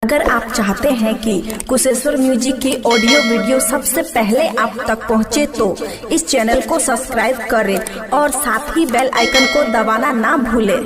अगर आप चाहते हैं कि कुशेश्वर म्यूजिक की ऑडियो वीडियो सबसे पहले आप तक पहुंचे तो इस चैनल को सब्सक्राइब करें और साथ ही बेल आइकन को दबाना ना भूलें।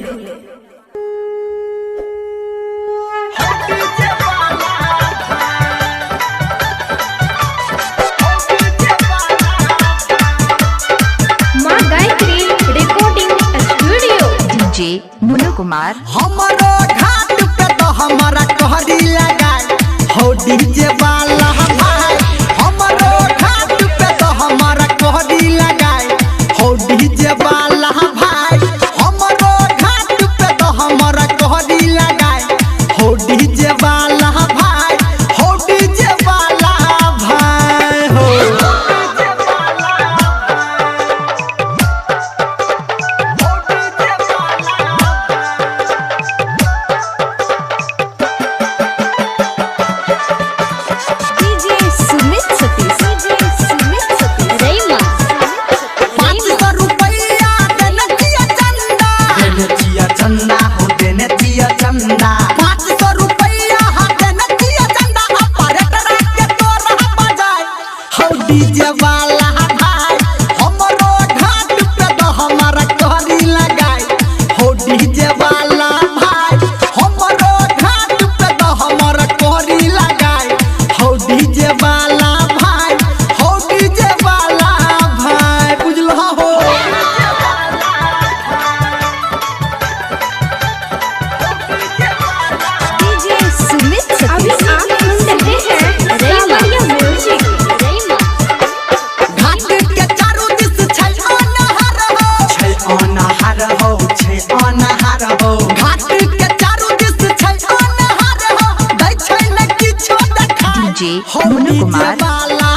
माँ Gayatri recording studio DJ Munnu Kumar. हमारो घाट पे तो हमारा कहरी लगाए हो डीजे वाला भाई। हमारो घाट पे तो हमारा कहरी लगाए हो डीजे वाला भाई। हमारो घाट पे तो हमारा कहरी लगाए हो डीजे वाला भाई। हो डीजे वाला भाई हो रईमा 500 रुपया देने चिया चंदा। देने चिया चंदा हो देने चिया चंदा। 500 रुपया हा देने चिया चंदा। ऑपरेटर के तोरा बजाए हो डीजे वाला भाई। हमरो घाट पे तो हमारा कहरी लगाए हो डीजे वाला भाई। हमरो घाट पे तो हमारा कहरी लगाए हो डीजे वाला भाई। हो डीजे वाला भाई बुझलो हो। अभी आप सुन रहे हैं रईमा म्यूजिक। रईमा घाट के चारों दिस छै अनहार हो। छै अनहार हो छै अनहार हो। घाट के चारों दिस छै अनहार हो। दै छै न किछो देखाय डीजे हो मुन्नू डीजे कुमार। वाला